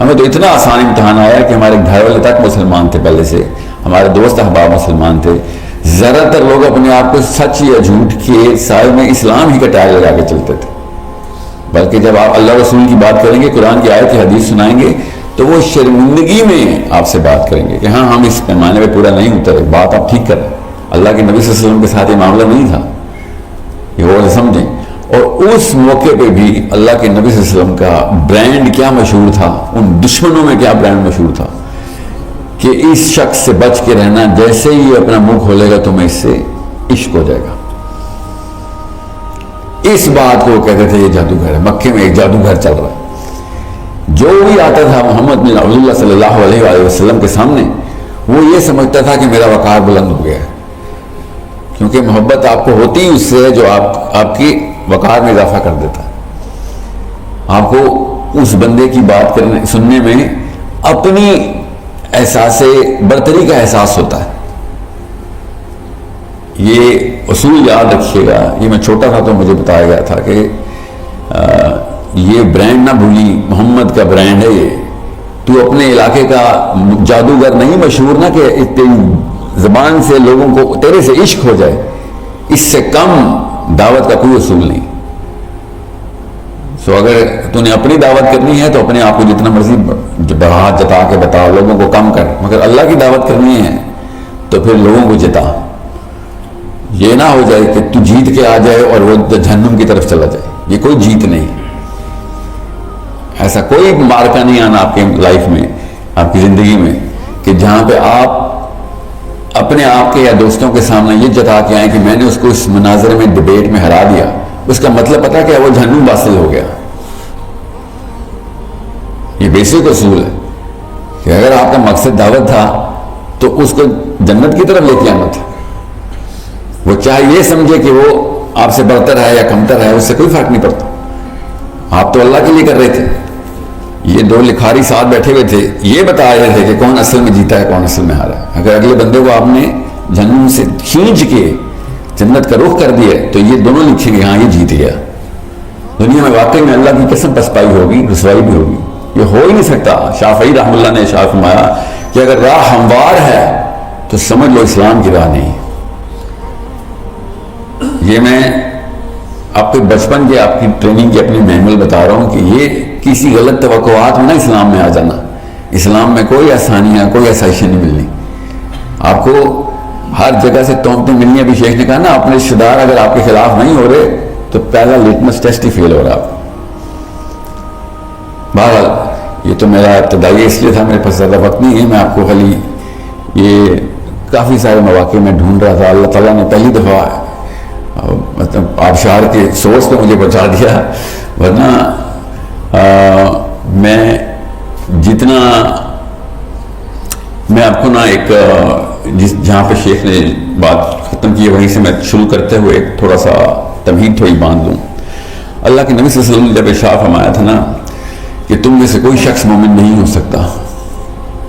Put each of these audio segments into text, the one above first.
ہمیں تو اتنا آسان امتحان آیا کہ ہمارے گھر والے تک مسلمان تھے پہلے سے، ہمارے دوست احباب مسلمان تھے، زیادہ تر لوگ اپنے آپ کو سچ یا جھوٹ کے سائے میں اسلام ہی کا ٹائل لگا کے چلتے تھے، بلکہ جب آپ اللہ رسول کی بات کریں گے، قرآن کی آیت حدیث سنائیں گے تو وہ شرمندگی میں آپ سے بات کریں گے کہ ہاں ہم اس پیمانے پہ پورا نہیں اترے، بات آپ ٹھیک کریں، اللہ کے نبی صلی اللہ علیہ وسلم کے ساتھ یہ معاملہ نہیں تھا، یہ وہ سمجھیں۔ اور اس موقع پہ بھی اللہ کے نبی صلی اللہ علیہ وسلم کا برانڈ کیا مشہور تھا، ان دشمنوں میں کیا برانڈ مشہور تھا کہ اس شخص سے بچ کے رہنا، جیسے ہی یہ اپنا منہ کھولے گا تمہیں اس سے عشق ہو جائے گا۔ اس بات کو وہ کہتے تھے یہ جادوگر ہے، مکے میں ایک جادوگر چل رہا ہے۔ جو بھی آتا تھا محمد بن عبداللہ صلی اللہ علیہ وآلہ وسلم کے سامنے، وہ یہ سمجھتا تھا کہ میرا وقار بلند ہو گیا ہے، کیونکہ محبت آپ کو ہوتی ہی اس سے ہے جو آپ کی وقار میں اضافہ کر دیتا ہے۔ آپ کو اس بندے کی بات سننے میں اپنی احساس برتری کا احساس ہوتا ہے۔ یہ اصول یاد رکھیے گا، یہ میں چھوٹا تھا تو مجھے بتایا گیا تھا کہ یہ برانڈ نہ بھولی، محمد کا برانڈ ہے یہ، تو اپنے علاقے کا جادوگر نہیں مشہور نہ کہ تیری زبان سے لوگوں کو تیرے سے عشق ہو جائے، اس سے کم دعوت کا کوئی اصول نہیں۔ سو اگر تو نے اپنی دعوت کرنی ہے تو اپنے آپ کو جتنا مرضی بڑھا جتا کے بتا، لوگوں کو کم کر، مگر اللہ کی دعوت کرنی ہے تو پھر لوگوں کو جتا۔ یہ نہ ہو جائے کہ تو جیت کے آ جائے اور وہ جہنم کی طرف چلا جائے، یہ کوئی جیت نہیں، ایسا کوئی مارکا نہیں آنا آپ کے لائف میں، آپ کی زندگی میں، کہ جہاں پہ آپ اپنے آپ کے یا دوستوں کے سامنے یہ جتا کے آئیں کہ میں نے اس کو اس مناظرے میں ڈیبیٹ میں ہرا دیا، اس کا مطلب پتہ کیا، وہ جہنم واصل ہو گیا۔ یہ بیسک اصول ہے کہ اگر آپ کا مقصد دعوت تھا تو اس کو جنت کی طرف لے کے آنا تھا۔ وہ چاہے یہ سمجھے کہ وہ آپ سے برتر ہے یا کمتر ہے، اس سے کوئی فرق نہیں پڑتا، آپ تو اللہ کے لیے کر رہے تھے۔ یہ دو لکھاری ساتھ بیٹھے ہوئے تھے، یہ بتا رہے تھے کہ کون اصل میں جیتا ہے کون اصل میں ہارا ہے۔ اگر اگلے بندے کو آپ نے جہنم سے کھینچ کے جنت کا رخ کر دیا تو یہ دونوں لکھیں گے ہاں یہ جیت گیا۔ دنیا میں واقعی میں اللہ کی قسم پسپائی ہوگی، رسوائی بھی ہوگی، یہ ہو ہی نہیں سکتا۔ شافعی رحم اللہ نے ارشاد فرمایا کہ اگر راہ ہموار ہے تو سمجھ لو اسلام کی راہ نہیں۔ یہ میں آپ کے بچپن کے آپ کی ٹریننگ کی اپنی مینول بتا رہا ہوں کہ یہ کسی غلط توقعات میں نہ اسلام میں آ جانا۔ اسلام میں کوئی آسانیاں، کوئی آسائشیں نہیں ملنی، آپ کو ہر جگہ سے تہمتیں ملنی۔ ابھی شیخ نے کہا نا اپنے رشتے دار اگر آپ کے خلاف نہیں ہو رہے تو پہلا لٹمس ٹیسٹ ہی فیل ہو رہا آپ۔ بہرحال یہ تو میرا ابتدائی اس لیے تھا، میرے پاس زیادہ وقت نہیں ہے، میں آپ کو خالی یہ کافی سارے مواقع میں ڈھونڈ رہا تھا۔ اللہ تعالیٰ نے پہلی دفعہ مطلب آبشار کے سورس پہ مجھے بچا دیا، ورنہ میں جتنا میں آپ کو نا ایک جہاں پہ شیخ نے بات ختم کی ہے وہیں سے میں شروع کرتے ہوئے ایک تھوڑا سا تمہید تھوڑی باندھ لوں۔ اللہ کے نبی صلی اللہ علیہ وسلم نے جب ارشاد فرمایا تھا نا کہ تم میں سے کوئی شخص مومن نہیں ہو سکتا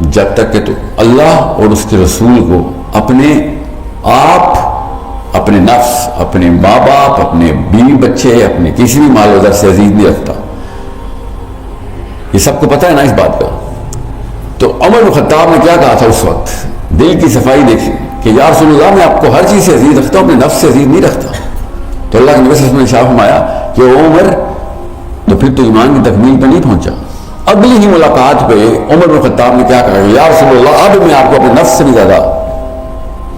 جب تک کہ تو اللہ اور اس کے رسول کو اپنے آپ، اپنے نفس، اپنے ماں باپ، اپنے بیوی بچے، اپنے کسی بھی مال و زر سے عزیز نہیں رکھتا۔ یہ سب کو پتہ ہے نا اس بات کا۔ تو عمر بن خطاب نے کیا کہا تھا اس وقت، دل کی صفائی دیکھیں کہ یا رسول اللہ میں آپ کو ہر چیز سے عزیز رکھتا ہوں، اپنے نفس سے عزیز نہیں رکھتا۔ تو اللہ کے نبی صلی اللہ علیہ وسلم نے ارشاد فرمایا کہ عمر تو پھر تو ایمان کی تکمیل پہ نہیں پہنچا۔ اگلی ہی ملاقات پہ عمر بن خطاب نے کیا کہا، یا رسول اللہ اب میں آپ کو اپنے نفس سے بھی زیادہ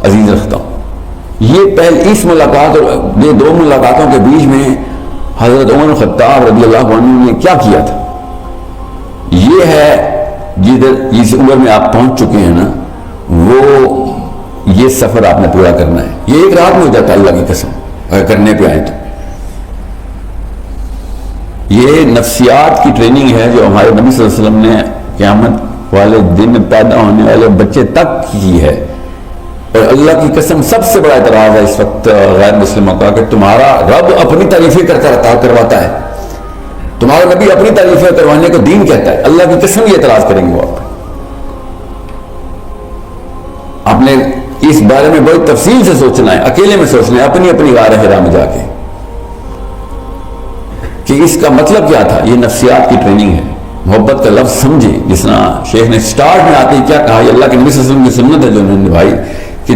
عزیز رکھتا ہوں۔ یہ پہلے اس ملاقات اور یہ دو ملاقاتوں کے بیچ میں حضرت عمر بن خطاب رضی اللہ عنہ نے کیا کیا تھا، یہ ہے جدھر جس عمر میں آپ پہنچ چکے ہیں نا، وہ یہ سفر آپ نے پورا کرنا ہے۔ یہ ایک رات میں ہو جاتا ہے اللہ کی قسم اگر کرنے پہ آئے تو۔ یہ نفسیات کی ٹریننگ ہے جو ہمارے نبی صلی اللہ علیہ وسلم نے قیامت والے دن پیدا ہونے والے بچے تک کی ہے۔ اور اللہ کی قسم سب سے بڑا اعتراض ہے اس وقت غیر مسلموں کا کہ تمہارا رب اپنی تعریفیں کرواتا ہے، تمہارا نبی اپنی تعریفیں کروانے کو دین کہتا ہے۔ اللہ کی قسم یہ اعتراض کریں گے وہ آپ نے اس بارے میں بڑی تفصیل سے سوچنا ہے، اکیلے میں سوچنا ہے، اپنی اپنی غار حرا میں جا کے کہ اس کا مطلب کیا تھا۔ یہ نفسیات کی ٹریننگ ہے۔ محبت کا لفظ سمجھے. جس طرح شیخ نے سٹارٹ میں آتے ہی کیا کہا, یہ اللہ کے نبی صلی اللہ علیہ وسلم کی سنت ہے جو انہوں نے نبھائی, کہ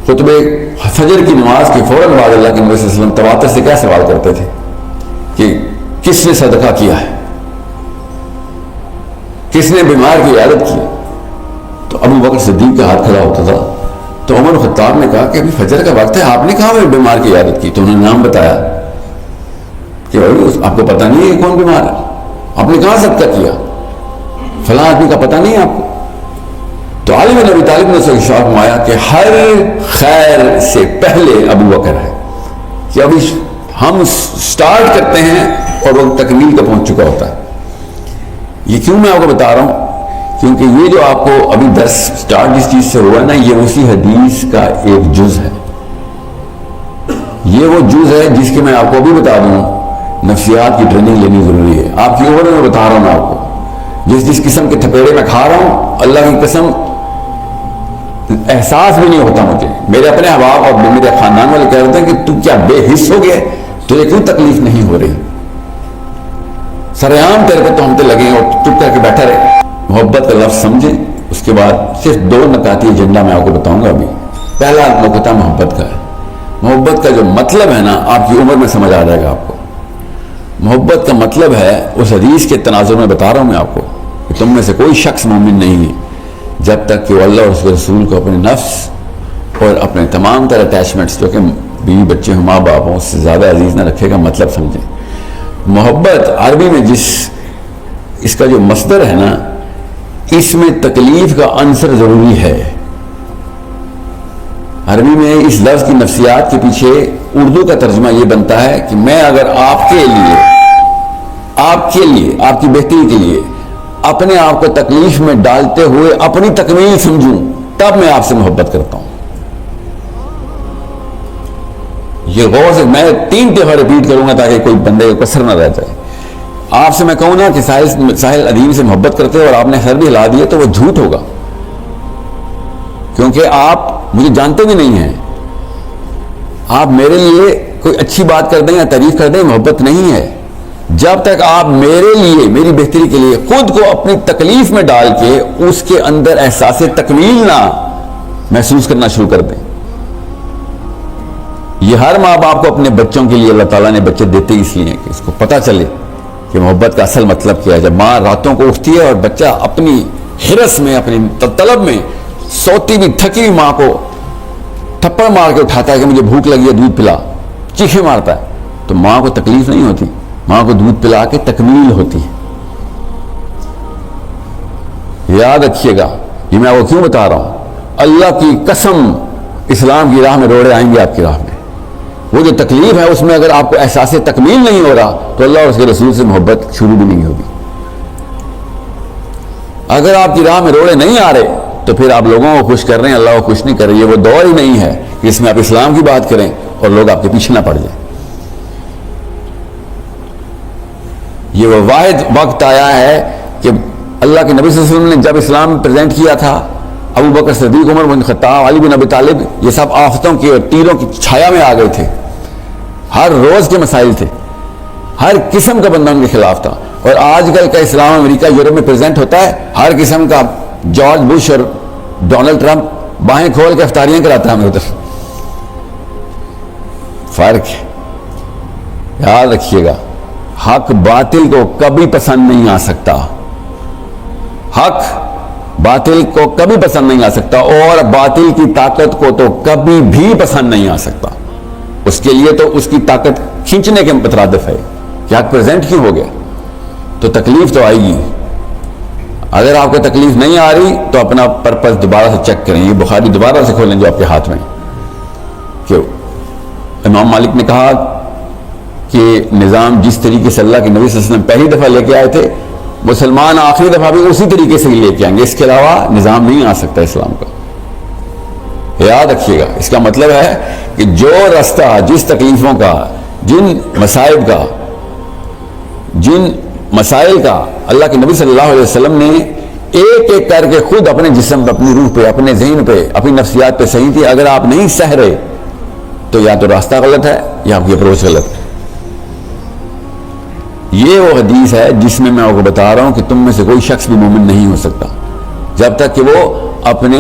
خطبے فجر کی نماز کے فوراً بعد اللہ کے نبی صلی اللہ علیہ وسلم تواتر سے کیا سوال کرتے تھے کہ کس نے صدقہ کیا ہے, کس نے بیمار کی عیادت کی. تو ابو بکر صدیق کا ہاتھ کھڑا ہوتا تھا, تو عمر خطاب نے کہا کہ ابھی فجر کا وقت ہے, آپ نے کہا میں بیمار کی عیادت کی. تو انہوں نے نام بتایا کہ آپ کو پتہ نہیں ہے کون بیمار ہے, آپ نے کہاں صدقہ کیا, فلاں آدمی کا پتہ نہیں ہے آپ کو. تو علی بن ابی طالب نے اسے ارشاد فرمایا کہ ہر خیر سے پہلے ابو بکر ہے, کہ ابھی ہم سٹارٹ کرتے ہیں اور وہ تکمیل کا پہنچ چکا ہوتا ہے. یہ کیوں میں آپ کو بتا رہا ہوں, کیونکہ یہ جو آپ کو ابھی درس سٹارٹ جس چیز سے ہوا نا, یہ اسی حدیث کا ایک جز ہے. یہ وہ جز ہے جس کے میں آپ کو بھی بتا دوں, نفسیات کی ٹریننگ لینی ضروری ہے. آپ کی عمر میں بتا رہا ہوں میں آپ کو, جس قسم کے تھپیڑے میں کھا رہا ہوں, اللہ کی قسم احساس بھی نہیں ہوتا مجھے. میرے اپنے احباب اور میرے خاندان والے کہہ رہے ہیں کہ تو کیا بے حس ہو گیا, تجھے کیوں تکلیف نہیں ہو رہی, سرعام تیرے پہ تہمتیں لگیں اور چپ کر کے بیٹھا رہے. محبت کا لفظ سمجھیں. اس کے بعد صرف 2 نکاتی ایجنڈا میں آپ کو بتاؤں گا ابھی. پہلا نکتہ محبت کا ہے. محبت کا جو مطلب ہے نا, آپ کی عمر میں سمجھ آ جائے گا آپ کو. محبت کا مطلب ہے, اس حدیث کے تناظر میں بتا رہا ہوں میں آپ کو, کہ تم میں سے کوئی شخص مومن نہیں ہے جب تک کہ وہ اللہ اور اس کے رسول کو اپنے نفس اور اپنے تمام تر اٹیچمنٹس, جو کہ بیوی بچے ہوں, ماں باپ ہوں, اس سے زیادہ عزیز نہ رکھے گا. مطلب سمجھیں. محبت عربی میں اس کا جو مصدر ہے نا, اس میں تکلیف کا عنصر ضروری ہے. عربی میں اس لفظ کی نفسیات کے پیچھے اردو کا ترجمہ یہ بنتا ہے کہ میں اگر آپ کے لیے آپ کی بہتری کے لیے اپنے آپ کو تکلیف میں ڈالتے ہوئے اپنی تکمیل سمجھوں, تب میں آپ سے محبت کرتا ہوں. یہ غور سے میں 3 دفعہ ریپیٹ کروں گا تاکہ کوئی بندے کو کسر نہ رہ جائے. آپ سے میں کہوں نا کہ ساحل عدیم سے محبت کرتے ہو اور آپ نے سر بھی ہلا دیا, تو وہ جھوٹ ہوگا, کیونکہ آپ مجھے جانتے بھی نہیں ہیں. آپ میرے لیے کوئی اچھی بات کر دیں یا تعریف کر دیں, محبت نہیں ہے. جب تک آپ میرے لیے, میری بہتری کے لیے خود کو اپنی تکلیف میں ڈال کے اس کے اندر احساس تکمیل نہ محسوس کرنا شروع کر دیں. یہ ہر ماں باپ کو اپنے بچوں کے لیے اللہ تعالیٰ نے بچے دیتے اس لیے کہ اس کو پتہ چلے کہ محبت کا اصل مطلب کیا ہے. جب ماں راتوں کو اٹھتی ہے اور بچہ اپنی حرس میں, اپنی طلب میں, سوتی بھی تھکی ہوئی ماں کو تھپڑ مار کے اٹھاتا ہے کہ مجھے بھوک لگی ہے, دودھ پلا, چیخے مارتا ہے, تو ماں کو تکلیف نہیں ہوتی, ماں کو دودھ پلا کے تکمیل ہوتی ہے. یاد رکھیے گا, یہ میں آپ کو کیوں بتا رہا ہوں. اللہ کی قسم اسلام کی راہ میں روڑے آئیں گے آپ کی راہ میں. وہ جو تکلیف ہے اس میں اگر آپ کو احساس تکمیل نہیں ہو رہا, تو اللہ اور اس کے رسول سے محبت شروع بھی نہیں ہوگی. اگر آپ کی راہ میں روڑے نہیں آ رہے, تو پھر آپ لوگوں کو خوش کر رہے ہیں, اللہ کو خوش نہیں کر رہے. یہ وہ دور ہی نہیں ہے کہ اس میں آپ اسلام کی بات کریں اور لوگ آپ کے پیچھے نہ پڑ جائیں. یہ وہ واحد وقت آیا ہے کہ اللہ کے نبی صلی اللہ علیہ وسلم نے جب اسلام پریزنٹ کیا تھا, ابو بکر صدیق, عمر بن خطاب, علی بن ابی طالب, یہ سب آفتوں کی اور تیروں کی چھایا میں آ گئے تھے. ہر روز کے مسائل تھے, ہر قسم کا بندہ ان کے خلاف تھا. اور آج کل کا اسلام امریکہ یورپ میں پریزنٹ ہوتا ہے, ہر قسم کا جارج بش اور ڈونلڈ ٹرمپ باہیں کھول کے افطاریاں کراتا ہے ہمیں ادھر. فرق ہے, یاد رکھیے گا. حق باطل کو کبھی پسند نہیں آ سکتا, حق باطل کو کبھی پسند نہیں آ سکتا, اور باطل کی طاقت کو تو کبھی بھی پسند نہیں آ سکتا. اس کے لیے تو اس کی طاقت کھینچنے کے مترادف ہے کہ حق پریزنٹ کیوں ہو گیا, تو تکلیف تو آئے گی. اگر آپ کو تکلیف نہیں آ رہی تو اپنا پرپس دوبارہ سے چیک کریں. یہ بخاری دوبارہ سے کھولیں جو آپ کے ہاتھ میں, کہ امام مالک نے کہا کہ نظام جس طریقے سے اللہ کے نبی صلی اللہ علیہ وسلم پہلی دفعہ لے کے آئے تھے, مسلمان آخری دفعہ بھی اسی طریقے سے لے کے آئیں گے. اس کے علاوہ نظام نہیں آ سکتا اسلام کا. یاد رکھیے گا, اس کا مطلب ہے کہ جو رستہ, جس تکلیفوں کا, جن مصائب کا, جن مسائل کا اللہ کے نبی صلی اللہ علیہ وسلم نے ایک ایک کر کے خود اپنے جسم پہ, اپنی روح پہ, اپنے ذہن پہ, اپنی نفسیات پہ صحیح تھی, اگر آپ نہیں سہ رہے تو یا تو راستہ غلط ہے یا آپ کی اپروچ غلط ہے. یہ وہ حدیث ہے جس میں آپ کو بتا رہا ہوں کہ تم میں سے کوئی شخص بھی مومن نہیں ہو سکتا جب تک کہ وہ اپنے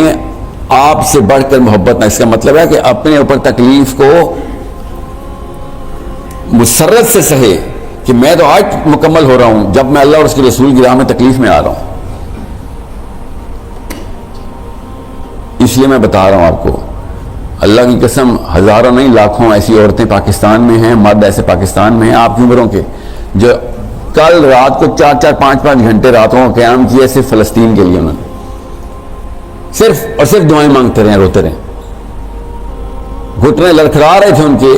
آپ سے بڑھ کر محبت نہ. اس کا مطلب ہے کہ اپنے اوپر تکلیف کو مسرت سے سہے کہ میں تو آج مکمل ہو رہا ہوں جب میں اللہ اور اس کے رسول کی راہ میں تکلیف میں آ رہا ہوں. اس لیے میں بتا رہا ہوں آپ کو, اللہ کی قسم ہزاروں نہیں لاکھوں ایسی عورتیں پاکستان میں ہیں, مرد ایسے پاکستان میں ہیں آپ کی عمروں کے, جو کل رات کو 4-4 5-5 گھنٹے راتوں کا قیام کیا صرف فلسطین کے لیے. انہوں نے صرف اور صرف دعائیں مانگتے رہے, روتے رہے, گھٹنے لڑکھڑا رہے تھے ان کے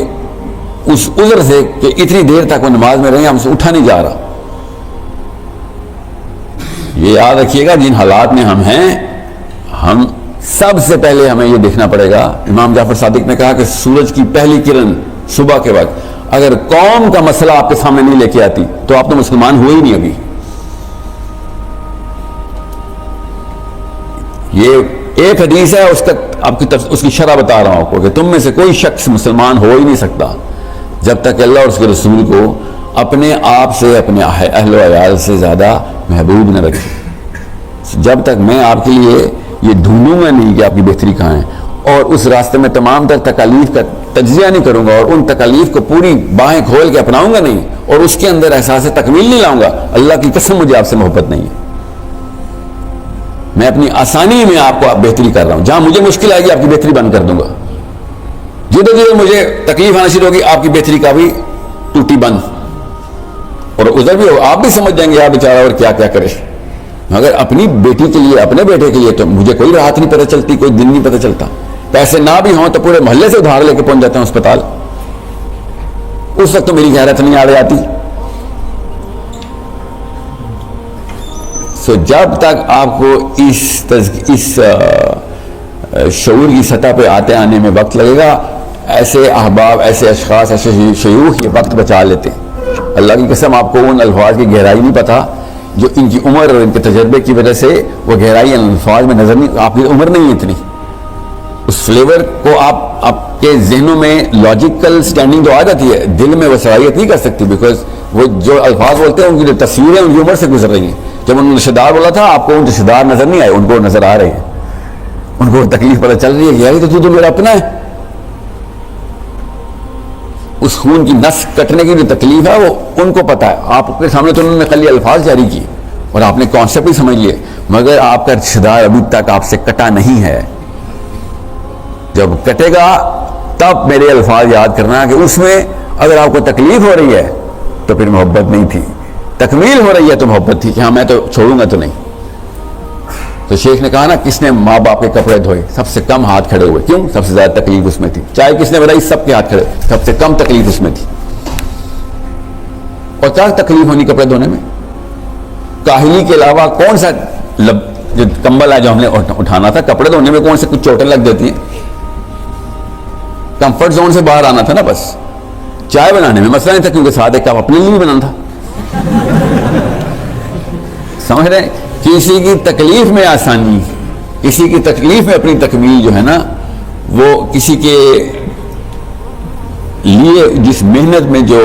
اس عذر سے کہ اتنی دیر تک وہ نماز میں رہے, ہم سے اٹھا نہیں جا رہا. یہ یاد رکھیے گا جن حالات میں ہم ہیں, ہم سب سے پہلے ہمیں یہ دیکھنا پڑے گا. امام جعفر صادق نے کہا کہ سورج کی پہلی کرن صبح کے وقت اگر قوم کا مسئلہ آپ کے سامنے نہیں لے کے آتی تو آپ تو مسلمان ہوئے ہی نہیں. ابھی یہ ایک حدیث ہے, اس کی شرح بتا رہا ہوں آپ کو کہ تم میں سے کوئی شخص مسلمان ہو ہی نہیں سکتا جب تک اللہ اور اس کے رسول کو اپنے آپ سے, اپنے اہل و عیال سے زیادہ محبوب نہ رکھے. جب تک میں آپ کے لیے یہ ڈھونڈوں گا نہیں کہ آپ کی بہتری کہاں ہے, اور اس راستے میں تمام تر تکالیف کا تجزیہ نہیں کروں گا, اور ان تکالیف کو پوری باہیں کھول کے اپناؤں گا نہیں, اور اس کے اندر احساس تکمیل نہیں لاؤں گا, اللہ کی قسم مجھے آپ سے محبت نہیں ہے. میں اپنی آسانی میں آپ کو بہتری کر رہا ہوں, جہاں مجھے مشکل آئے گی آپ کی بہتری بند کر دوں گا. جدھر جدھر مجھے تکلیف آنا شروع ہوگی آپ کی بہتری کا بھی ٹوٹی بند, اور ادھر بھی آپ بھی سمجھ جائیں گے یار بیچارہ اور کیا کیا کرے. مگر اپنی بیٹی کے لیے, اپنے بیٹے کے لیے تو مجھے کوئی راحت نہیں پتہ چلتی, کوئی دن نہیں پتہ چلتا. پیسے نہ بھی ہوں تو پورے محلے سے ادھار لے کے پہنچ جاتے ہیں اسپتال. اس وقت تو میری غیرت نہیں آ جاتی. سو جب تک آپ کو اس شعور کی سطح پہ آنے میں وقت لگے گا, ایسے احباب, ایسے اشخاص, ایسے شیوخ یہ وقت بچا لیتے. اللہ کی قسم آپ کو ان الفاظ کی گہرائی نہیں پتہ جو ان کی عمر اور ان کے تجربے کی وجہ سے وہ گہرائی ان الفاظ میں نظر نہیں, آپ کی عمر نہیں ہے اتنی. اس فلیور کو آپ کے ذہنوں میں لاجیکل سٹینڈنگ جو آ جاتی ہے, دل میں وہ صلاحیت نہیں کر سکتی, بیکاز وہ جو الفاظ بولتے ہیں ان کی جو تصویریں ان کی عمر سے گزر رہی ہیں. جب انہوں نے رشتہ دار بولا تھا آپ کو ان رشتہ دار نظر نہیں آئے, ان کو نظر آ رہے ہیں, ان کو تکلیف پتہ چل رہی ہے کہ یار تو میرا اپنا ہے. اس خون کی نس کٹنے کی جو تکلیف ہے وہ ان کو پتہ ہے. آپ کے سامنے تو انہوں نے خالی الفاظ جاری کیے اور آپ نے کانسیپٹ ہی سمجھ لیے, مگر آپ کا رشتہ دار ابھی تک آپ سے کٹا نہیں ہے. جب کٹے گا تب میرے الفاظ یاد کرنا کہ اس میں اگر آپ کو تکلیف ہو رہی ہے تو پھر محبت نہیں تھی, تکمیل ہو رہی ہے تو محبت تھی کہ ہاں میں تو چھوڑوں گا تو نہیں. تو شیخ نے کہا نا کس نے ماں باپ کے کپڑے دھوئے, سب سے کم ہاتھ کھڑے ہوئے. کیوں؟ سب سے زیادہ تکلیف اس میں تھی. چائے کس نے بنائی, سب کے ہاتھ کھڑے, سب سے کم تکلیف اس میں تھی. اور کیا تکلیف ہونی کپڑے دھونے میں؟ کاہلی کے علاوہ کون سا جو کمبل ہے جو ہم نے اٹھانا تھا, کپڑے دھونے میں کون سے کچھ چوٹیں لگ جاتی ہیں؟ کمفرٹ زون سے باہر آنا تھا نا بس. چائے بنانے میں مسئلہ نہیں تھا کیونکہ ساتھ ایک کپ اپنے لیے بھی بنانا تھا. سمجھ رہے ہیں؟ کسی کی تکلیف میں آسانی, کسی کی تکلیف میں اپنی تکمیل جو ہے نا, وہ کسی کے لیے جس محنت میں جو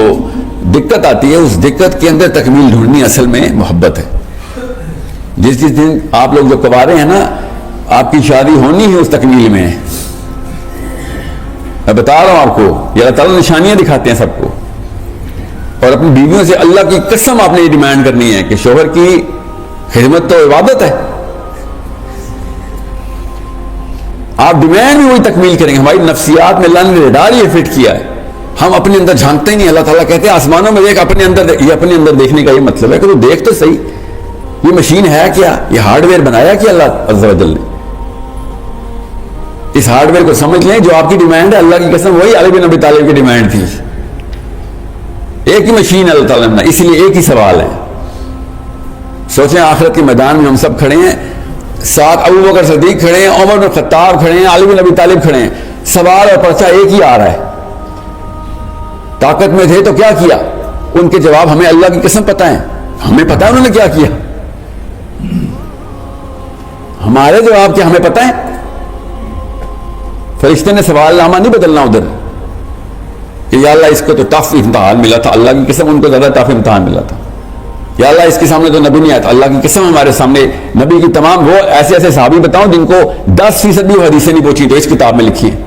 دقت آتی ہے اس دقت کے اندر تکمیل ڈھونڈنی اصل میں محبت ہے. جس دن آپ لوگ جو کبا رہے ہیں نا, آپ کی شادی ہونی ہے اس تکمیل میں. میں بتا رہا ہوں آپ کو, یہ اللہ تعالیٰ نشانیاں دکھاتے ہیں سب کو. اور اپنی بیویوں سے اللہ کی قسم آپ نے یہ ڈیمانڈ کرنی ہے کہ شوہر کی خدمت تو عبادت ہے. آپ ڈیمانڈ بھی وہی تکمیل کریں گے. ہماری نفسیات میں اللہ نے ریڈار یہ فٹ کیا ہے, ہم اپنے اندر جھانکتے ہی نہیں. اللہ تعالیٰ کہتے ہیں آسمانوں میں دیکھ, اپنے اندر, یہ اپنے اندر دیکھنے کا یہ مطلب ہے کہ تو دیکھ تو صحیح, یہ مشین ہے کیا, یہ ہارڈ ویئر بنایا کیا اللہ عز و جل نے. اس ہارڈ ویئر کو سمجھ لیں. جو آپ کی ڈیمانڈ ہے اللہ کی قسم وہی علی بن ابی طالب کی ڈیمانڈ تھی. ایک ہی مشین ہے اللہ تعالیٰ نے, اس لیے ایک ہی سوال ہے. سوچیں آخرت کے میدان میں ہم سب کھڑے ہیں, ساتھ ابو بکر صدیق کھڑے ہیں, عمر بن خطاب کھڑے ہیں, علی بن ابی طالب کھڑے ہیں. سوال اور پرچہ ایک ہی آ رہا ہے. طاقت میں تھے تو کیا کیا؟ ان کے جواب ہمیں اللہ کی قسم پتہ ہے, ہمیں پتہ ہے انہوں نے کیا کیا. ہمارے جواب کیا ہمیں پتہ ہے. فرشتے نے سوال نامہ نہیں بدلنا ادھر, کہ یا اللہ اس کو تو ٹف امتحان ملا تھا، اللہ کی قسم ان کو زیادہ ٹف امتحان ملا تھا. یا اللہ اس کے سامنے تو نبی نہیں آیا تھا، اللہ کی قسم ہمارے سامنے نبی کی تمام وہ ایسے ایسے صحابی بتاؤں جن کو 10% بھی حدیثیں نہیں پہنچی تو اس کتاب میں لکھی ہیں.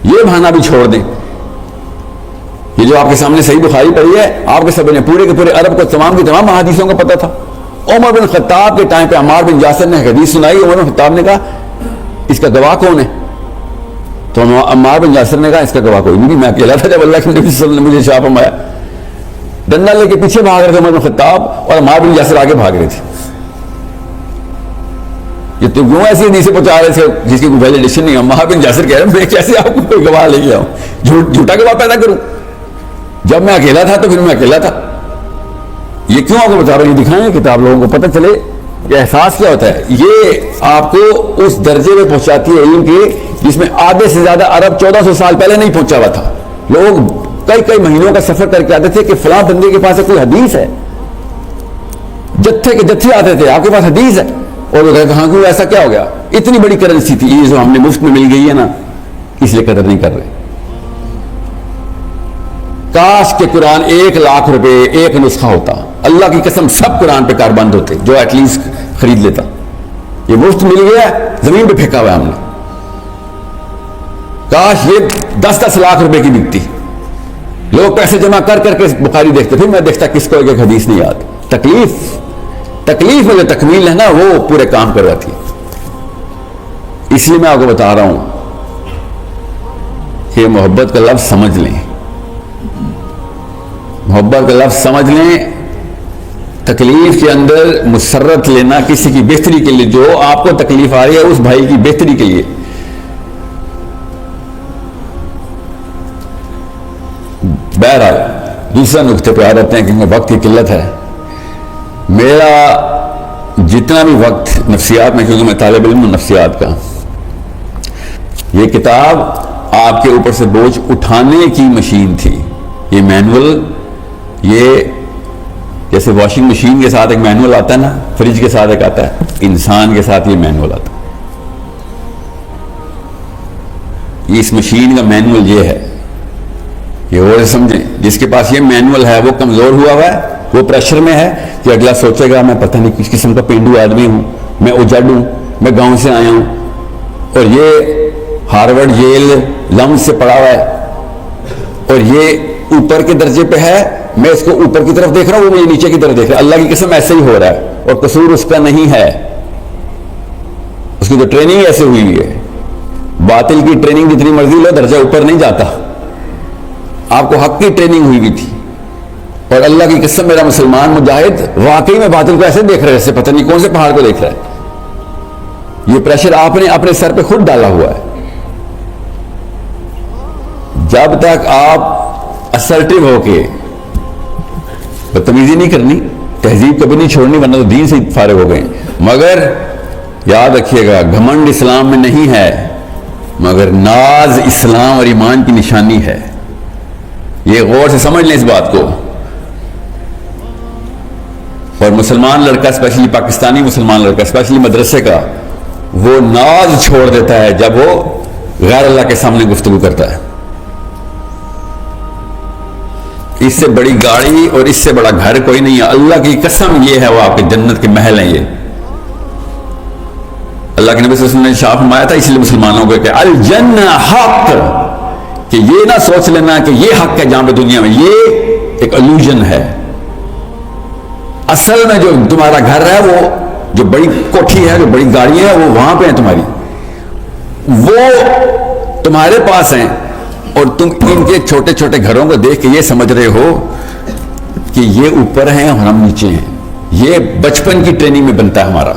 یہ بہانہ بھی چھوڑ دیں. یہ جو آپ کے سامنے صحیح بخاری پڑھی ہے، آپ کے سب نے پورے کے پورے عرب کو تمام کی تمام حدیثوں کو پتہ تھا. عمر بن خطاب کے ٹائم پہ عمار بن یاسر نے حدیث سنائی. عمر بن خطاب نے کہا اس کا گواہ کون ہے؟ تو عمار بن یاسر نے کہا اس کا گواہ کوئی نہیں، میں اکیلا تھا جب اللہ کے نبی صلی اللہ علیہ وسلم نے مجھے شاہ فرمایا. ڈنڈا لے کے پیچھے بھاگ رہے تھے عمر بن خطاب اور عمار بن یاسر آگے بھاگ رہے تھے. یہ تو کیوں ایسی حدیثیں پہنچا رہے تھے جس کی کوئی ویلیڈیشن نہیں ہے؟ عمار بن یاسر کہہ رہے ہیں میں کیسے آپ کو کوئی گواہ لے کے آؤں، جھوٹا گواہ پیدا کروں؟ جب میں اکیلا تھا تو پھر میں اکیلا تھا. یہ کیوں آپ کو بتا رہا ہوں؟ یہ دکھائیں کتاب لوگوں کو پتہ چلے کہ احساس کیا ہوتا ہے. یہ آپ کو اس درجے میں پہنچاتی ہے علم کے جس میں آدھے سے زیادہ عرب 1400 سال پہلے نہیں پہنچا ہوا تھا. لوگ کئی مہینوں کا سفر کر کے آتے تھے کہ فلاں بندے کے پاس کوئی حدیث ہے. جتھے کے جتھے آتے تھے آپ کے پاس حدیث ہے، اور وہ کہاں کیوں ایسا کیا ہو گیا؟ اتنی بڑی کرنسی تھی یہ جو ہم نے مفت میں مل گئی ہے نا، اس لیے قدر نہیں کر رہے. کاش کہ قرآن 1,00,000 روپے ایک نسخہ ہوتا، اللہ کی قسم سب قرآن پہ کاربند ہوتے جو ایٹ لیسٹ خرید لیتا. یہ مفت مل گیا، زمین پہ پھینکا ہوا ہے ہم نے. کاش یہ 10-10 لاکھ روپے کی بکتی. لوگ پیسے جمع کر کر کے بخاری دیکھتے، پھر میں دیکھتا کس کو ایک حدیث نہیں یاد. تکلیف میں جو تکمیل ہے نا وہ پورے کام کرواتی ہے. اس لیے میں آپ کو بتا رہا ہوں کہ محبت کا لفظ سمجھ لیں، محبت کا لفظ سمجھ لیں. تکلیف کے اندر مسرت لینا کسی کی بہتری کے لیے، جو آپ کو تکلیف آ رہی ہے اس بھائی کی بہتری کے لیے. بہرحال دوسرا نقطے پہ آ جاتے ہیں کیونکہ وقت کی قلت ہے. میرا جتنا بھی وقت نفسیات میں، کیونکہ میں طالب علم ہوں نفسیات کا، یہ کتاب آپ کے اوپر سے بوجھ اٹھانے کی مشین تھی. یہ مینول، یہ جیسے واشنگ مشین کے ساتھ ایک مینول آتا ہے نا، فریج کے ساتھ ایک آتا ہے، انسان کے ساتھ یہ مینول آتا ہے. اس مشین کا مینول یہ ہے، یہ اور سمجھیں. جس کے پاس یہ مینول ہے وہ کمزور ہوا ہوا ہے، وہ پریشر میں ہے کہ اگلا سوچے گا میں پتہ نہیں کس قسم کا پینڈو آدمی ہوں، میں اجڑ ہوں، میں گاؤں سے آیا ہوں، اور یہ ہارورڈ ییل لمز سے پڑھا ہوا ہے، اور یہ اوپر کے درجے پہ ہے، میں اس کو اوپر کی طرف دیکھ رہا ہوں، وہ مجھے نیچے کی طرف دیکھ رہا ہے. اللہ کی قسم ایسے ہی ہو رہا ہے، اور قصور اس کا نہیں ہے، اس کی تو ٹریننگ ایسے ہوئی ہے. باطل کی ٹریننگ جتنی مرضی لو درجہ اوپر نہیں جاتا. آپ کو حق کی ٹریننگ ہوئی بھی تھی، اور اللہ کی قسم میرا مسلمان مجاہد واقعی میں باطل کو ایسے دیکھ رہے جیسے پتہ نہیں کون سے پہاڑ کو دیکھ رہا ہے. یہ پریشر آپ نے اپنے سر پہ خود ڈالا ہوا ہے. جب تک آپ اسرٹیو ہو کے، بدتمیزی نہیں کرنی، تہذیب کبھی نہیں چھوڑنی ورنہ تو دین سے فارغ ہو گئے. مگر یاد رکھیے گا گھمنڈ اسلام میں نہیں ہے، مگر ناز اسلام اور ایمان کی نشانی ہے. یہ غور سے سمجھ لیں اس بات کو. اور مسلمان لڑکا، اسپیشلی پاکستانی مسلمان لڑکا، اسپیشلی مدرسے کا، وہ ناز چھوڑ دیتا ہے جب وہ غیر اللہ کے سامنے گفتگو کرتا ہے. اس سے بڑی گاڑی اور اس سے بڑا گھر کوئی نہیں ہے. اللہ کی قسم یہ ہے وہ آپ کے جنت کے محل ہیں. یہ اللہ کے نبی صلی اللہ علیہ وسلم نے شاہ فرمایا تھا، اس لیے مسلمانوں کو کہ الجنہ حق، کہ یہ نہ سوچ لینا کہ یہ حق ہے جہاں پہ دنیا میں، یہ ایک الوژن ہے. اصل میں جو تمہارا گھر ہے، وہ جو بڑی کوٹھی ہے، جو بڑی گاڑیاں ہیں، وہ وہاں پہ ہیں تمہاری، وہ تمہارے پاس ہیں، اور تم ان کے چھوٹے چھوٹے گھروں کو دیکھ کے یہ سمجھ رہے ہو کہ یہ اوپر ہیں اور ہم نیچے ہیں. یہ بچپن کی ٹریننگ میں بنتا ہے ہمارا.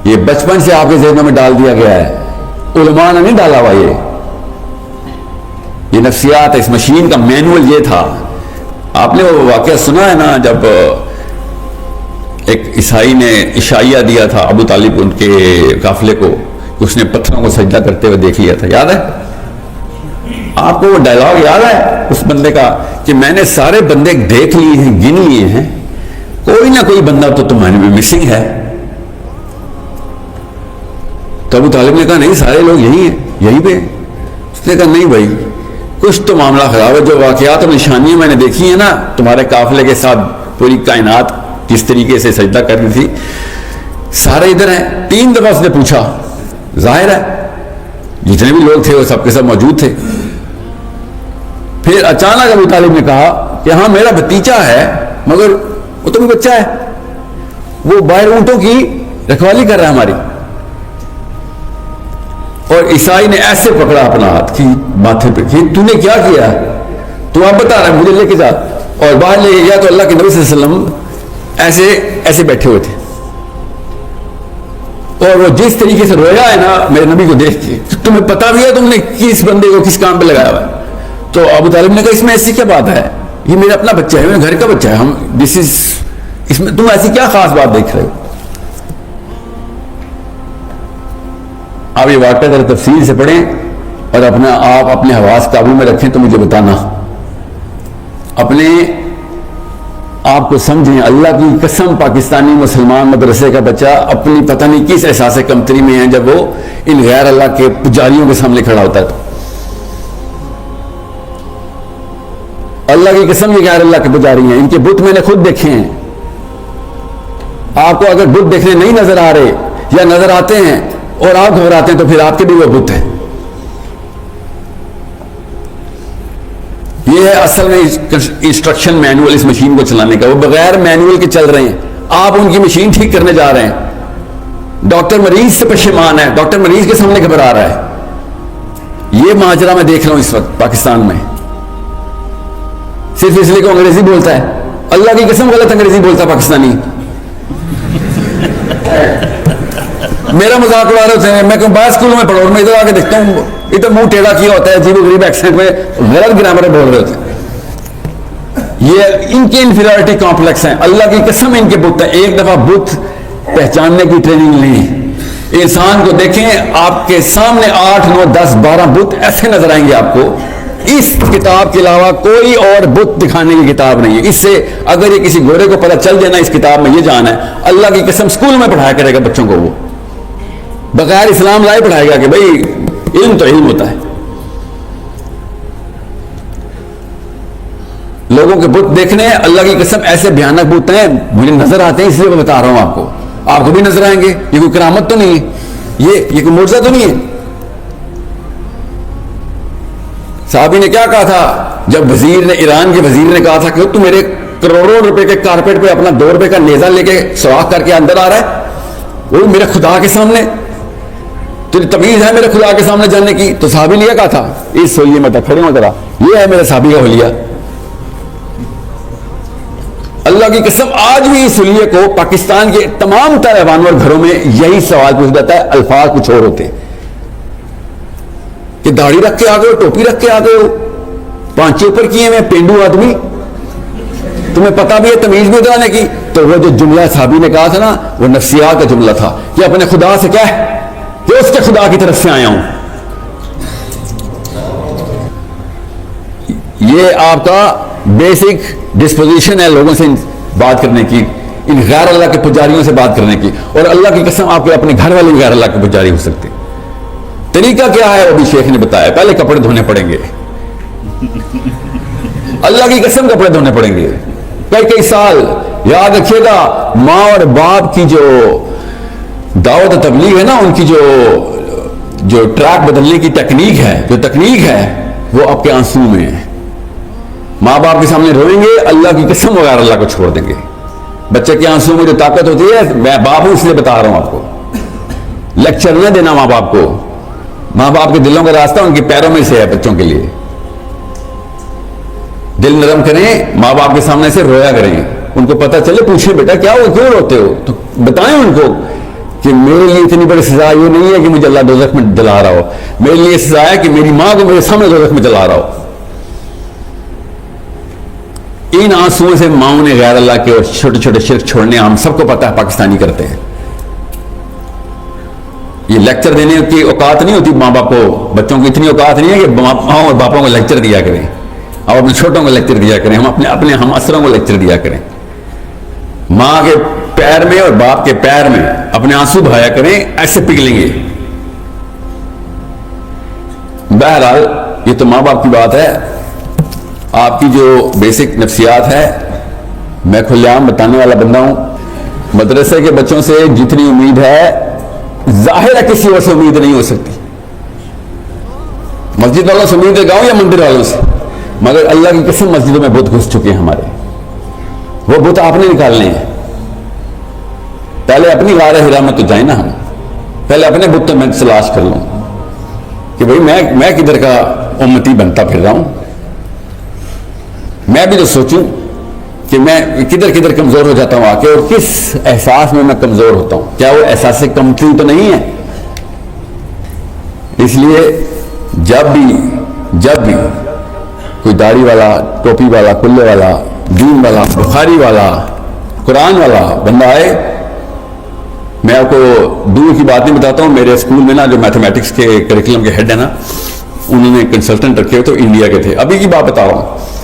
یہ بچپن سے آپ کے ذہنوں میں ڈال دیا گیا ہے، علماء نے نہیں ڈالا ہوا. یہ نفسیات ہے. اس مشین کا مینول یہ تھا. آپ نے وہ واقعہ سنا ہے نا، جب ایک عیسائی نے عشائیہ دیا تھا ابو طالب ان کے قافلے کو، اس نے پتھروں کو سجدہ کرتے ہوئے دیکھ لیا تھا. یاد ہے آپ کو وہ ڈائلاگ؟ یاد ہے اس بندے کا کہ میں نے سارے بندے دیکھ لیے ہیں، گن لیے ہیں، کوئی نہ کوئی بندہ تو تمہارے میں مسنگ ہے. تو ابو طالب نے کہا نہیں، سارے لوگ یہی ہیں، یہی پہ. اس نے کہا نہیں بھائی، کچھ تو معاملہ خراب ہے. جو واقعات اور نشانیاں میں نے دیکھی ہیں نا تمہارے قافلے کے ساتھ، پوری کائنات کس طریقے سے سجدہ کر رہی تھی، سارے ادھر ہیں. 3 دفعہ اس نے پوچھا، ظاہر ہے جتنے بھی لوگ تھے وہ سب کے سب موجود تھے. پھر اچانک ابو طالب نے کہا کہ ہاں میرا بھتیجا ہے مگر وہ تو بھی بچہ ہے، وہ باہر اونٹوں کی رکھوالی کر رہا ہے ہماری. اور عیسائی نے ایسے پکڑا اپنا ہاتھ کی ماتھے پہ کہ تو نے کیا کیا، تو آپ بتا رہا ہے مجھے لے کے جا. اور باہر لے کے گیا تو اللہ کے نبی صلی اللہ علیہ وسلم ایسے بیٹھے ہوئے تھے. اور وہ جس طریقے سے رویا ہے نا میرے نبی کو دیکھ کے، تمہیں پتا بھی ہے تم نے کس بندے کو کس کام پہ لگایا ہوا ہے. تو ابو طالب نے کہا اس میں ایسی کیا بات ہے، یہ میرا اپنا بچہ ہے، میرے گھر کا بچہ ہے، اس میں تم ایسی کیا خاص بات دیکھ رہے ہو. آپ یہ واقعہ ذرا تفصیل سے پڑھیں اور آپ اپنے حواس قابو میں رکھیں تو مجھے بتانا، اپنے آپ کو سمجھیں. اللہ کی قسم پاکستانی مسلمان مدرسے کا بچہ اپنی پتہ نہیں کس احساس کمتری میں ہے جب وہ ان غیر اللہ کے پجاریوں کے سامنے کھڑا ہوتا ہے. تو اللہ کی قسم یہ غیر اللہ کے پجاری ہیں، ان کے بت میں نے خود دیکھے ہیں. آپ کو اگر بت دیکھنے نہیں نظر آ رہے یا نظر آتے ہیں اور آپ گھبراتے ہیں تو پھر آپ کے بھی وہ بت ہیں. یہ ہے اصل میں انسٹرکشن مینول اس مشین کو چلانے کا. وہ بغیر مینول کے چل رہے ہیں، آپ ان کی مشین ٹھیک کرنے جا رہے ہیں. ڈاکٹر مریض سے پشیمان ہے، ڈاکٹر مریض کے سامنے گھبرا رہا ہے. یہ ماجرا میں دیکھ رہا ہوں اس وقت پاکستان میں، صرف اس لیے کہ انگریزی بولتا ہے. اللہ کی قسم غلط انگریزی بولتا ہے پاکستانی. میرا مذاق اڑا رہے ہوتے ہیں، میں باہر اسکولوں میں پڑھا اور میں ادھر آ کے دیکھتا ہوں ادھر منہ ٹیڑھا کیا ہوتا ہے، عجیب و غریب ایکسنٹ میں غلط گرامر بول رہے ہوتے ہیں. یہ ان کے انفیریورٹی کمپلیکس ہیں. اللہ کی قسم ان کے بت ہیں. ایک دفعہ بت پہچاننے کی ٹریننگ لیں. انسان کو دیکھیں، آپ کے سامنے 8 9 10 12 بت ایسے نظر آئیں گے آپ کو. اس کتاب کے علاوہ کوئی اور بت دکھانے کی کتاب نہیں ہے. اس سے اگر یہ کسی گورے کو پتہ چل جائے نا اس کتاب میں یہ جان ہے، اللہ کی قسم اسکول میں پڑھایا کرے گا بچوں کو. وہ بغیر اسلام لائے پڑھائے گا کہ بھائی علم تو علم ہوتا ہے. لوگوں کے بت دیکھنے اللہ کی قسم ایسے بھیانک بت ہیں، مجھے نظر آتے ہیں اس لیے میں بتا رہا ہوں آپ کو. آپ کو بھی نظر آئیں گے. یہ کوئی کرامت تو نہیں ہے، یہ کوئی معجزہ تو نہیں ہے. صحابی نے کیا کہا تھا جب وزیر نے، ایران کے وزیر نے کہا تھا کہ تو میرے کروڑوں روپے کے کارپیٹ پہ اپنا 2 روپے کا نیزہ لے کے سوراخ کر کے اندر آ رہا ہے، وہ میرے خدا کے سامنے، تیری تمیز ہے میرے خدا کے سامنے جانے کی. تو صحابی نے یہ کہا تھا، اس ہولیے میں کھڑے ہوں ذرا، یہ ہے میرے صحابی کا ہولیہ. اللہ کی قسم آج بھی اس ہولیے کو پاکستان کے تمام طالبانوں اور گھروں میں یہی سوال پوچھ جاتا ہے. الفاظ کچھ اور ہوتے کہ داڑھی رکھ کے آ گئے ہو، ٹوپی رکھ کے آ گئے ہو، پانچے اوپر کیے میں پینڈو آدمی، تمہیں پتا بھی ہے تمیز بھی ادھرانے کی. تو وہ جو جملہ صحابی نے کہا تھا نا وہ نفسیات کا جملہ تھا کہ اپنے خدا سے کہہ کہ اس کے خدا کی طرف سے آیا ہوں. یہ آپ کا بیسک ڈسپوزیشن ہے لوگوں سے بات کرنے کی، ان غیر اللہ کے پجاریوں سے بات کرنے کی. اور اللہ کی قسم آپ کے اپنے گھر والے بھی غیر اللہ کے پجاری ہو سکتے. طریقہ کیا ہے وہ بھی شیخ نے بتایا. پہلے کپڑے دھونے پڑیں گے، اللہ کی قسم کپڑے دھونے پڑیں گے کئی سال. یاد رکھیے گا ماں اور باپ کی جو دعوت و تبلیغ ہے نا، ان کی جو ٹریک بدلنے کی ٹیکنیک ہے، جو تکنیک ہے وہ آپ کے آنسو میں ہے. ماں باپ کے سامنے روئیں گے، اللہ کی قسم وغیرہ اللہ کو چھوڑ دیں گے. بچے کے آنسو میں جو طاقت ہوتی ہے، میں باپ ہوں اس لیے بتا رہا ہوں آپ کو. لیکچر نہ دینا ماں باپ کو. ماں باپ کے دلوں کا راستہ ان کے پیروں میں سے ہے. بچوں کے لیے دل نرم کریں، ماں باپ کے سامنے سے رویا کریں، ان کو پتہ چلے، پوچھیں بیٹا کیا ہو، کیوں روتے ہو، تو بتائیں ان کو کہ میرے لیے اتنی بڑی سزا یہ نہیں ہے کہ مجھے اللہ دوزخ میں جلا رہا ہو، میرے لیے سزا ہے کہ میری ماں کو میرے سامنے دوزخ میں جلا رہا ہو. ان آنسوؤں سے ماؤں نے غیر اللہ کے اور چھوٹے چھوٹے شرک چھوڑنے ہم سب کو پتہ ہے پاکستانی کرتے ہیں. یہ لیکچر دینے کی اوقات نہیں ہوتی ماں باپ کو، بچوں کی اتنی اوقات نہیں ہے کہ ماں اور باپوں کو لیکچر دیا کریں. آپ اپنے چھوٹوں کو لیکچر دیا کریں، ہم اپنے ہم اثروں کو لیکچر دیا کریں. ماں کے پیر میں اور باپ کے پیر میں اپنے آنسو بہایا کریں، ایسے پگھلیں گے. بہرحال یہ تو ماں باپ کی بات ہے. آپ کی جو بیسک نفسیات ہے میں کھلے عام بتانے والا بندہ ہوں. مدرسے کے بچوں سے جتنی امید ہے ظاہر ہے کسی اور سے امید نہیں ہو سکتی. مسجد والوں سے امید ہے گاؤں یا مندر والوں سے, مگر اللہ کی قسم مسجدوں میں بت گھس چکے ہیں ہمارے. وہ بت آپ نے نکالنے ہیں. پہلے اپنی غار ہرا میں تو جائیں نا ہم, پہلے اپنے بت میں تلاش کر لوں کہ بھئی میں کدھر کا امتی بنتا پھر رہا ہوں. میں بھی تو سوچوں کہ میں کدھر کدھر کمزور ہو جاتا ہوں آ کے, اور کس احساس میں کمزور ہوتا ہوں. کیا وہ احساس کمتری تو نہیں ہے؟ اس لیے جب بھی کوئی داڑھی والا, ٹوپی والا, کلے والا, دین والا, بخاری والا, قرآن والا بندہ آئے, میں آپ کو دور کی بات نہیں بتاتا ہوں. میرے اسکول میں نا جو میتھمیٹکس کے کریکولم کے ہیڈ ہے نا, انہوں نے کنسلٹنٹ رکھے ہوئے تو انڈیا کے تھے. ابھی کی بات بتا رہا ہوں.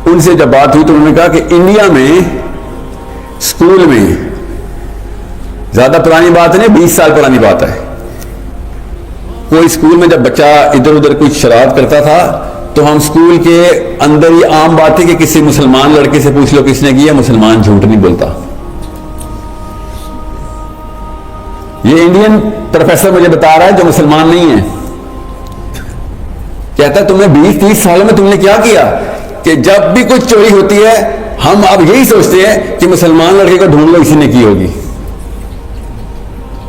ان سے جب بات ہوئی تو انہوں نے کہا کہ انڈیا میں اسکول میں زیادہ پرانی بات نہیں, 20 سال پرانی بات ہے. کوئی اسکول میں جب بچہ ادھر ادھر کچھ شرارت کرتا تھا تو ہم اسکول کے اندر یہ عام بات ہے کہ کسی مسلمان لڑکے سے پوچھ لو کس نے کیا, مسلمان جھوٹ نہیں بولتا. یہ انڈین پروفیسر مجھے بتا رہا ہے جو مسلمان نہیں ہے. کہتا ہے تم نے 20-30 سالوں میں تم نے کیا کیا کہ جب بھی کچھ چوری ہوتی ہے ہم اب یہی سوچتے ہیں کہ مسلمان لڑکے کو ڈھونڈ لو اسی نے کی ہوگی.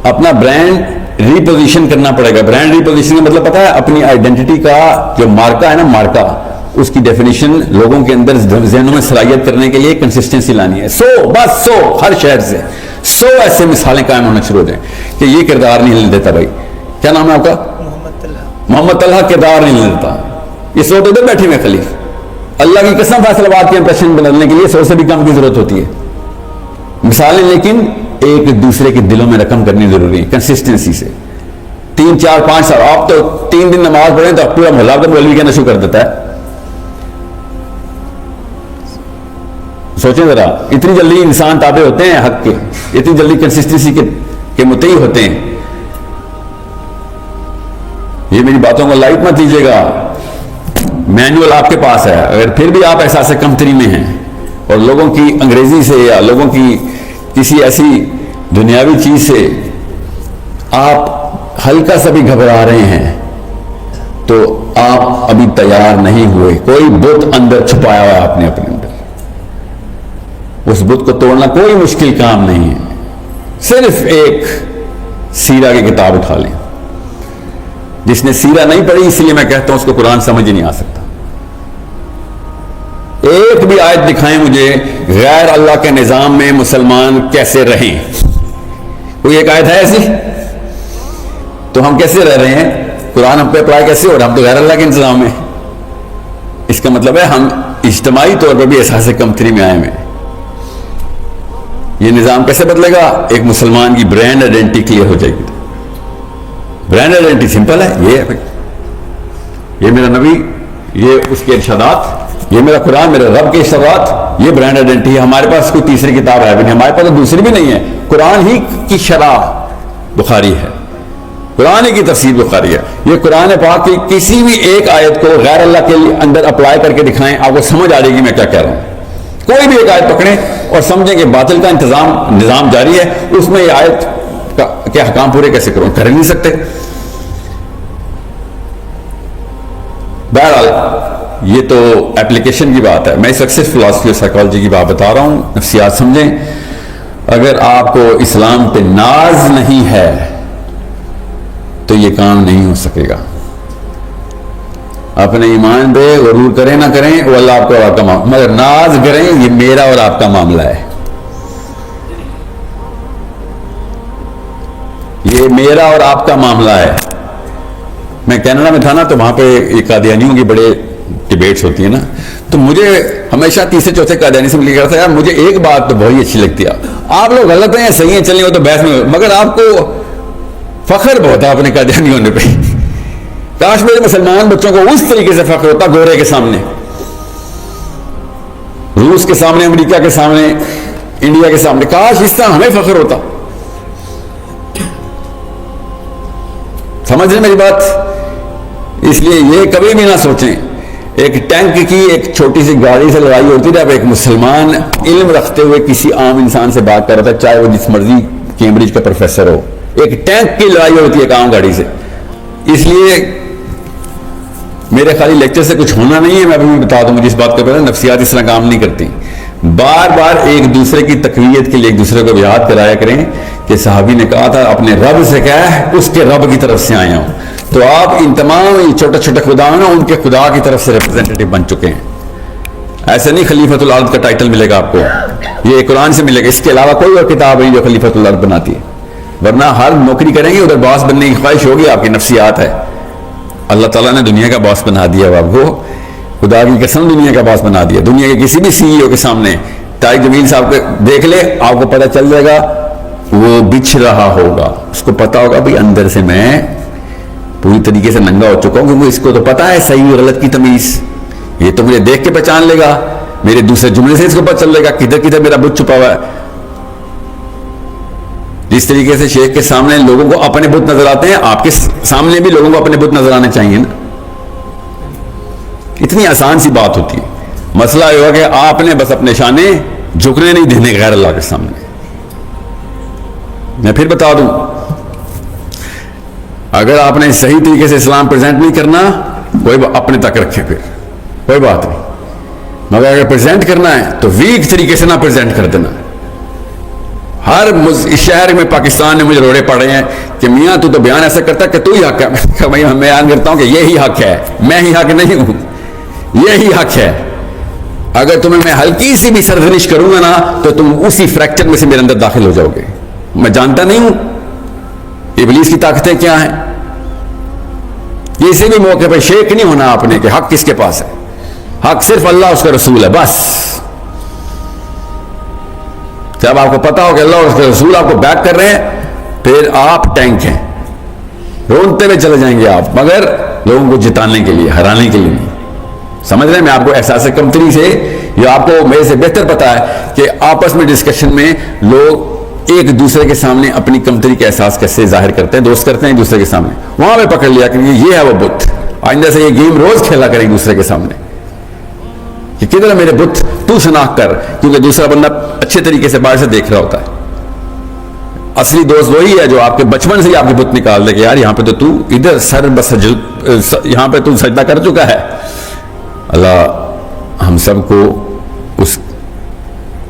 اپنا برانڈ ریپوزیشن کرنا پڑے گا. برانڈ ریپوزیشن کا مطلب پتا ہے, اپنی آئیڈینٹی کا جو مارکا ہے نا, مارکا, اس کی ڈیفینیشن لوگوں کے اندر ذہنوں میں صلاحیت کرنے کے لیے کنسسٹنسی لانی ہے. 100 ہر شہر سے 100 ایسے مثالیں قائم ہونا شروع ہو جائیں کہ یہ کردار نہیں ہلنے دیتا. بھائی کیا نام ہے آپ کا؟ محمد طلحہ. کردار نہیں ہلنے دیتا. یہ 100 تو ادھر بیٹھے ہوئے خالی. اللہ کی قسم فیصلہ بات کے امپریشن بدلنے کے لیے 100 سے بھی کم کی ضرورت ہوتی ہے. مثالیں لیکن ایک دوسرے کے دلوں میں رقم کرنی ضروری ہے کنسسٹنسی سے. 3, 4, 5 سال آپ تو 3 دن نماز پڑھیں تو پورا محلہ کا مولوی کہنا شروع کر دیتا ہے. سوچیں ذرا, اتنی جلدی انسان تابع ہوتے ہیں حق کے, اتنی جلدی کنسسٹنسی کے متعی ہوتے ہیں. یہ میری باتوں کو لائٹ مت لیجیے گا, مینول آپ کے پاس ہے. اگر پھر بھی آپ احساس کمتری میں ہیں اور لوگوں کی انگریزی سے یا لوگوں کی کسی ایسی دنیاوی چیز سے آپ ہلکا سا بھی گھبرا رہے ہیں تو آپ ابھی تیار نہیں ہوئے. کوئی بت اندر چھپایا ہوا ہے آپ نے اپنے اندر. اس بت کو توڑنا کوئی مشکل کام نہیں ہے. صرف ایک سیرہ کی کتاب اٹھا لیں. جس نے سیرہ نہیں پڑھی اس لیے میں کہتا ہوں اس کو قرآن سمجھ ہی نہیں آ سکتا. ایک بھی آیت دکھائیں مجھے غیر اللہ کے نظام میں مسلمان کیسے رہیں. کوئی ایک آیت ہے ایسی؟ تو ہم کیسے رہ رہے ہیں؟ قرآن ہم پہ اپلائی کیسے ہو رہا؟ ہم تو غیر اللہ کے انتظام میں. اس کا مطلب ہے ہم اجتماعی طور پر بھی احساس کمتری میں آئے ہیں. یہ نظام کیسے بدلے گا؟ ایک مسلمان کی برانڈ آئیڈینٹی کلیئر ہو جائے گی. برانڈ آئیڈینٹی سمپل ہے, یہ ہے یہ میرا نبی, یہ اس کے ارشادات, یہ میرا قرآن, میرے رب کے ارشادات, یہ برانڈ آئیڈینٹی ہے. ہمارے پاس کوئی تیسری کتاب ہے بھی نہیں, ہمارے پاس تو دوسری بھی نہیں ہے. قرآن ہی کی شرح بخاری ہے, قرآن ہی کی تفسیر بخاری ہے. یہ قرآن پاک کی کسی بھی ایک آیت کو غیر اللہ کے اندر اپلائی کر کے دکھائیں, آپ کو سمجھ آ جائے گی میں کیا کہہ رہا ہوں. کوئی بھی ایک آیت پکڑیں اور سمجھیں کہ باطل کا نظام جاری ہے, اس میں یہ آیت کے حکام پورے کیسے کروں؟ کر نہیں سکتے. بہرحال یہ تو اپلیکیشن کی بات ہے. میں اس وقت صرف فلاسفی اور سائیکالوجی کی بات بتا رہا ہوں, نفسیات سمجھیں. اگر آپ کو اسلام پہ ناز نہیں ہے تو یہ کام نہیں ہو سکے گا. اپنے ایمان پہ غرور کریں نہ کریں وہ اللہ آپ کو اور آپ کا معاملہ, مگر ناز کریں یہ میرا اور آپ کا معاملہ ہے. یہ میرا اور آپ کا معاملہ ہے. میں کینیڈا میں تھا نا, تو وہاں پہ قادیانیوں کی بڑے ڈیبیٹس ہوتی ہیں نا, تو مجھے ہمیشہ تیسرے چوتھے قادیانی سے مل کے تھا, یار مجھے ایک بات تو بہت اچھی لگتی ہے, آپ لوگ غلط ہیں صحیح ہیں چلیں وہ تو بحث میں, مگر آپ کو فخر بہت ہے اپنے قادیانی ہونے پہ. کاش میرے مسلمان بچوں کو اس طریقے سے فخر ہوتا, گورے کے سامنے, روس کے سامنے, امریکہ کے سامنے, انڈیا کے سامنے, کاش اس طرح ہمیں فخر ہوتا. سمجھ رہے میری بات؟ اس لیے یہ کبھی بھی نہ سوچیں ایک ٹینک کی ایک چھوٹی سی گاڑی سے لڑائی ہوتی ہے، اب ایک مسلمان علم رکھتے ہوئے کسی عام انسان سے بات کر رہا تھا، چاہے وہ جس مرضی کیمبرج کا پروفیسر ہو، ایک ٹینک کی لڑائی ہوتی ہے ایک عام گاڑی سے. اس لیے میرے خالی لیکچر سے کچھ ہونا نہیں ہے. میں ابھی بتا دوں مجھے اس بات کو پتا، نفسیات اس طرح کام نہیں کرتی. بار بار ایک دوسرے کی تقویت کے لیے ایک دوسرے کو یاد کرایا کریں کہ صحابی نے کہا تھا اپنے رب سے کہا اس کے رب کی طرف سے آیا ہوں. تو آپ ان تمام چھوٹے چھوٹے خدا ہیں ان کے خدا کی طرف سے ریپرزینٹیٹو بن چکے ہیں. ایسے نہیں خلیفۃ الارض کا ٹائٹل ملے گا آپ کو، یہ قرآن سے ملے گا. اس کے علاوہ کوئی اور کتاب نہیں جو خلیفۃ الارض بناتی ہے. ورنہ ہر نوکری کریں گے ادھر باس بننے کی خواہش ہوگی، آپ کی نفسیات ہے. اللہ تعالیٰ نے دنیا کا باس بنا دیا آپ کو، خدا کی قسم دنیا کا باس بنا دیا. دنیا کے کسی بھی سی ای او کے سامنے طارق جمیل صاحب کو دیکھ لے، آپ کو پتہ چل جائے گا وہ بچھ رہا ہوگا. اس کو پتا ہوگا بھائی اندر سے میں پوری طریقے سے ننگا ہو چکا ہوں، کیونکہ اس کو تو پتا ہے صحیح اور غلط کی تمیز. یہ تو مجھے دیکھ کے پہچان لے گا، میرے دوسرے جملے سے اس کو پتہ چل جائے گا کدھر کدھر میرا بت چھپا ہوا ہے. جس طریقے سے شیخ کے سامنے لوگوں کو اپنے بت نظر آتے ہیں، آپ کے سامنے بھی لوگوں کو اپنے بت نظر آنے چاہیے نا. اتنی آسان سی بات ہوتی ہے. مسئلہ یہ ہوا کہ آپ نے بس اپنے شانے جھکنے نہیں دینے غیر اللہ کے سامنے. میں پھر بتا دوں، اگر آپ نے صحیح طریقے سے اسلام پریزنٹ نہیں کرنا، کوئی اپنے تک رکھے، پھر کوئی بات نہیں. مگر اگر پریزنٹ کرنا ہے تو ویک طریقے سے نہ پریزنٹ کر دینا. ہر شہر میں پاکستان نے مجھے روڑے پڑے ہیں کہ میاں تو بیان ایسا کرتا ہے کہ تو ہی حق ہے. میں بیان کرتا ہوں کہ یہی حق ہے، میں ہی حق نہیں ہوں، یہی حق ہے. اگر تمہیں میں ہلکی سی بھی سرزنش کروں گا نا تو تم اسی فریکچر میں سے میرے اندر داخل ہو جاؤ گے. میں جانتا نہیں ہوں ابلیس کی طاقتیں کیا ہیں. کسی بھی موقع پہ شیک نہیں ہونا آپ نے کہ حق کس کے پاس ہے. حق صرف اللہ اس کا رسول ہے بس. جب آپ کو پتا ہو کہ اللہ اور اس کے رسول آپ کو بیک کر رہے ہیں پھر آپ ٹینک ہیں، رونتے ہوئے چلے جائیں گے آپ، مگر لوگوں کو جتانے کے لیے، ہرانے کے لیے نہیں. سمجھ رہے ہیں؟ میں آپ کو احساس کمتری سے، یہ آپ کو میرے سے بہتر پتا ہے کہ آپس میں ڈسکشن میں لوگ ایک دوسرے کے سامنے اپنی کمتری کا احساس کیسے ظاہر کرتے ہیں، دوست کرتے ہیں ایک دوسرے کے سامنے. وہاں پہ پکڑ لیا کہ یہ ہے وہ بت. آئندہ سے یہ گیم روز کھیلا کریں ایک دوسرے کے سامنے کہ کدھر ہے میرے بت، تو شناخت کر، کیونکہ دوسرا بندہ اچھے طریقے سے باہر سے دیکھ رہا ہوتا ہے. اصلی دوست وہی ہے جو آپ کے بچپن سے ہی آپ کے بت نکال دے کہ یار یہاں پہ تو ادھر سر یہاں پہ تو سجدہ کر چکا ہے. اللہ ہم سب کو اس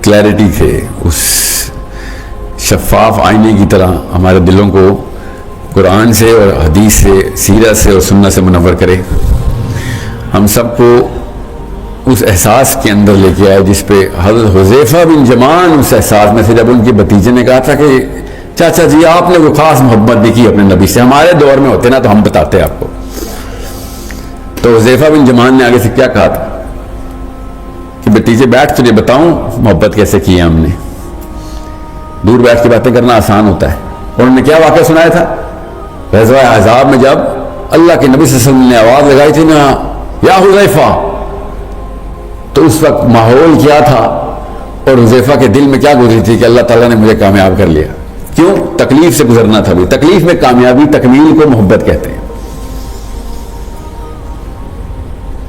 کلیئرٹی سے، اس شفاف آئینے کی طرح ہمارے دلوں کو قرآن سے اور حدیث سے، سیرت سے اور سنت سے منور کرے. ہم سب کو اس احساس کے اندر لے کے آئے جس پہ حضرت حذیفہ بن جمان اس احساس میں سے، جب ان کے بھتیجے نے کہا تھا کہ چاچا جی آپ نے کوئی خاص محبت نہیں کی اپنے نبی سے، ہمارے دور میں ہوتے نا تو ہم بتاتے آپ کو. تو حذیفہ بن جمان نے آگے سے کیا کہا تھا کہ بھتیجے بیٹھ تجھے بتاؤں محبت کیسے کی ہے ہم نے. دور بیٹھ کے باتیں کرنا آسان ہوتا ہے. انہوں نے کیا واقعہ سنایا تھا؟ غزوہ احزاب میں جب اللہ کے نبی صلی اللہ علیہ وسلم نے آواز لگائی تھی نا یا حذیفہ، تو اس وقت ماحول کیا تھا اور حذیفہ کے دل میں کیا گزری تھی کہ اللہ تعالیٰ نے مجھے کامیاب کر لیا. کیوں؟ تکلیف سے گزرنا تھا. بھی تکلیف میں کامیابی، تکمیل کو محبت کہتے ہیں.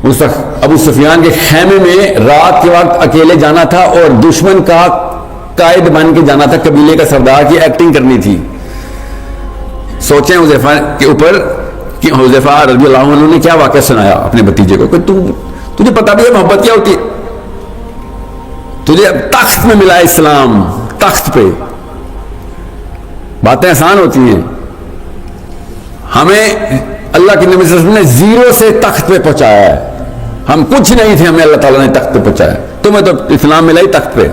اس وقت ابو سفیان کے خیمے میں رات کے وقت اکیلے جانا تھا اور دشمن کا قائد بن کے جانا تھا، قبیلے کا سردار کی ایکٹنگ کرنی تھی. سوچیں حذیفہ کے اوپر کہ حذیفہ رضی اللہ عنہ نے کیا واقعہ سنایا اپنے بھتیجے کو کہ تجھے پتا بھی ہے محبت کیا ہوتی ہے. تجھے تخت میں ملا اسلام، تخت پہ. باتیں آسان ہوتی ہیں. ہمیں اللہ کے نبی صلی اللہ علیہ وسلم نے زیرو سے تخت پہ پہنچایا ہے. ہم کچھ نہیں تھے، ہمیں اللہ تعالیٰ نے تخت پہ پہنچایا. تمہیں تو اسلام ملا ہی تخت پہ.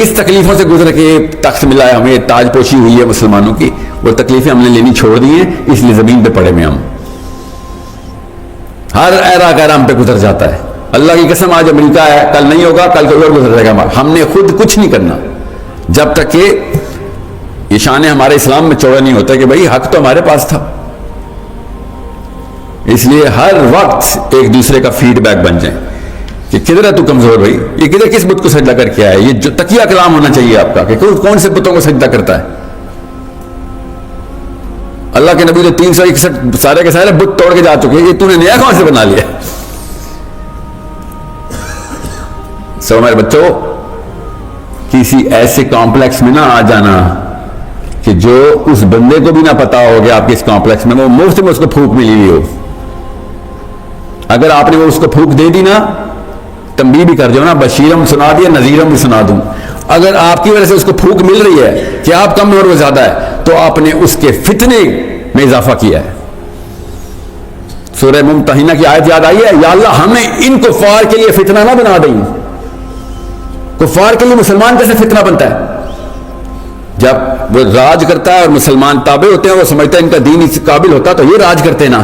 اس تکلیفوں سے گزر کے تخت ملا ہے ہمیں، تاج پوشی ہوئی ہے مسلمانوں کی. وہ تکلیفیں ہم نے لینی چھوڑ دی ہیں، اس لیے زمین پہ پڑے میں ہم. ہر ایرا گیرا ہم پہ گزر جاتا ہے. اللہ کی قسم آج امریکہ ہے، کل نہیں ہوگا، کل کوئی اور گزر جائے گا. ہم نے خود کچھ نہیں کرنا جب تک کہ یہ شان ہمارے اسلام میں چوڑا نہیں ہوتا کہ بھائی حق تو ہمارے پاس تھا. اس لیے ہر وقت ایک دوسرے کا فیڈ بیک بن جائیں کہ کدھر ہے تو کمزور بھائی، یہ کدھر کس بت کو سجدہ کر کے آیا ہے. یہ جو تقیہ کلام ہونا چاہیے آپ کا کہ کون سے بتوں کو سجدہ کرتا ہے. اللہ کے نبی تو 361 سارے کے سارے بت توڑ کے جا چکے ہیں، یہ تو نے نیا کہاں سے بنا لیا؟ سو میرے بچوں، کسی ایسے کمپلیکس میں نہ آ جانا کہ جو اس بندے کو بھی نہ پتا ہو کہ آپ کے اس کمپلیکس میں وہ مفت میں اس کو پھونک ملی ہوئی ہو. اگر آپ نے وہ اس کو پھونک دے دی نا، تنبیہ بھی کر جو نا، بشیرم سنا دیا، نذیرم بھی سنا دوں. اگر آپ کی وجہ سے اس کو پھونک مل رہی ہے کہ آپ کم اور وہ زیادہ ہے، تو آپ نے اس کے فتنے میں اضافہ کیا ہے. سورہ ممتحنہ کی آیت یاد آئی ہے، یا اللہ ہمیں ان کفار کے لیے فتنہ نہ بنا دیں. کفار کے لیے مسلمان کیسے فتنہ بنتا ہے؟ جب وہ راج کرتا ہے اور مسلمان تابع ہوتے ہیں، وہ سمجھتا ہے ان کا دین اس قابل ہوتا تو یہ راج کرتے نا.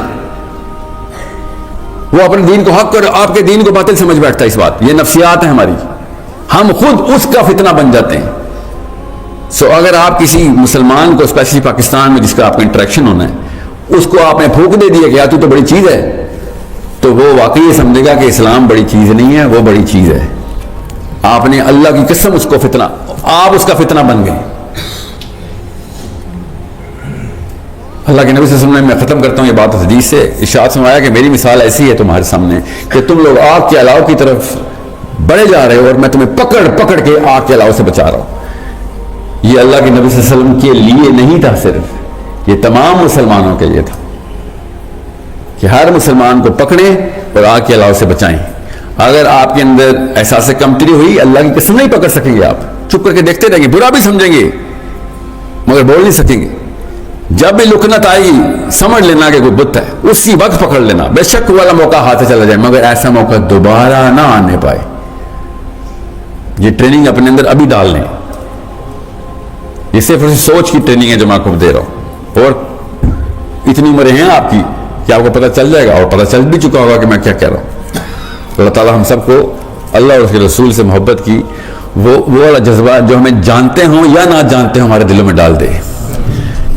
وہ اپنے دین کو حق اور آپ کے دین کو باطل سمجھ بیٹھتا ہے. اس بات یہ نفسیات ہیں ہماری، ہم خود اس کا فتنہ بن جاتے ہیں. سو اگر آپ کسی مسلمان کو اسپیشلی پاکستان میں جس کا آپ کا انٹریکشن ہونا ہے، اس کو آپ نے پھونک دے دیا کہ یار تو بڑی چیز ہے، تو وہ واقعی یہ سمجھے گا کہ اسلام بڑی چیز نہیں ہے، وہ بڑی چیز ہے. آپ نے اللہ کی قسم اس کو فتنہ، آپ اس کا فتنہ بن گئے. اللہ کے نبی صلی اللہ علیہ وسلم نے، میں ختم کرتا ہوں یہ بات حدیث سے، ارشاد فرمایا کہ میری مثال ایسی ہے تمہارے سامنے کہ تم لوگ آگ کے الاؤ کی طرف بڑھے جا رہے ہو اور میں تمہیں پکڑ پکڑ کے آگ کے الاؤ سے بچا رہا ہوں. یہ اللہ کے نبی صلی اللہ علیہ وسلم کے لیے نہیں تھا صرف، یہ تمام مسلمانوں کے لیے تھا کہ ہر مسلمان کو پکڑیں اور آگ کے الاؤ سے بچائیں. اگر آپ کے اندر احساس کمتری ہوئی، اللہ کی قسم نہیں پکڑ سکیں گے. آپ چپ کر کے دیکھتے رہیں گے، برا بھی سمجھیں گے مگر بول نہیں سکیں گے. جب بھی لکنت آئے گی سمجھ لینا کہ کوئی بت ہے، اسی وقت پکڑ لینا. بے شک والا موقع ہاتھ سے چلا جائے مگر ایسا موقع دوبارہ نہ آنے پائے. یہ ٹریننگ اپنے اندر ابھی ڈال لیں. یہ صرف سوچ کی ٹریننگ ہے جو میں آپ کو دے رہا ہوں، اور اتنی عمریں ہیں آپ کی کہ آپ کو پتہ چل جائے گا، اور پتہ چل بھی چکا ہوگا کہ میں کیا کہہ رہا ہوں. اللہ تعالیٰ ہم سب کو اللہ اور اس کے رسول سے محبت کی وہ والا جذبہ جو ہمیں جانتے ہوں یا نہ جانتے ہوں ہمارے دلوں میں ڈال دے.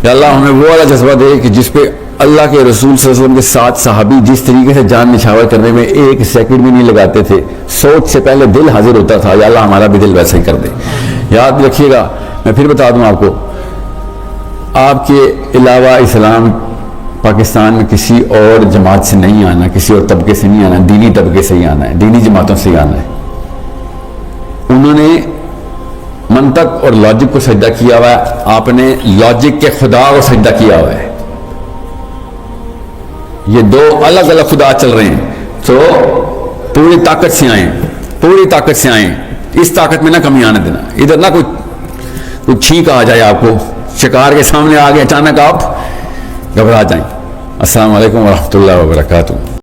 یا اللہ ہمیں وہ والا جذبہ دے کہ جس پہ اللہ کے رسول صلی اللہ علیہ وسلم کے ساتھ صحابی جس طریقے سے جان نچھاور کرنے میں ایک سیکنڈ بھی نہیں لگاتے تھے، سوچ سے پہلے دل حاضر ہوتا تھا. یا اللہ ہمارا بھی دل ویسا ہی کر دے. یاد رکھیے گا، میں پھر بتا دوں آپ کو، آپ کے علاوہ اسلام پاکستان میں کسی اور جماعت سے نہیں آنا، کسی اور طبقے سے نہیں آنا، دینی طبقے سے ہی آنا ہے، دینی جماعتوں سے ہی آنا ہے. انہوں نے منطق اور لاجک کو سجدہ کیا ہوا ہے، آپ نے لاجک کے خدا کو سجدہ کیا ہوا ہے. یہ دو الگ الگ خدا چل رہے ہیں. تو پوری طاقت سے آئیں، پوری طاقت سے آئیں. اس طاقت میں نہ کمی آنے دینا. ادھر نہ کوئی چھینک آ جائے، آپ کو شکار کے سامنے آ گئے اچانک آپ گھبرا جائیں. السلام علیکم ورحمۃ اللہ وبرکاتہ.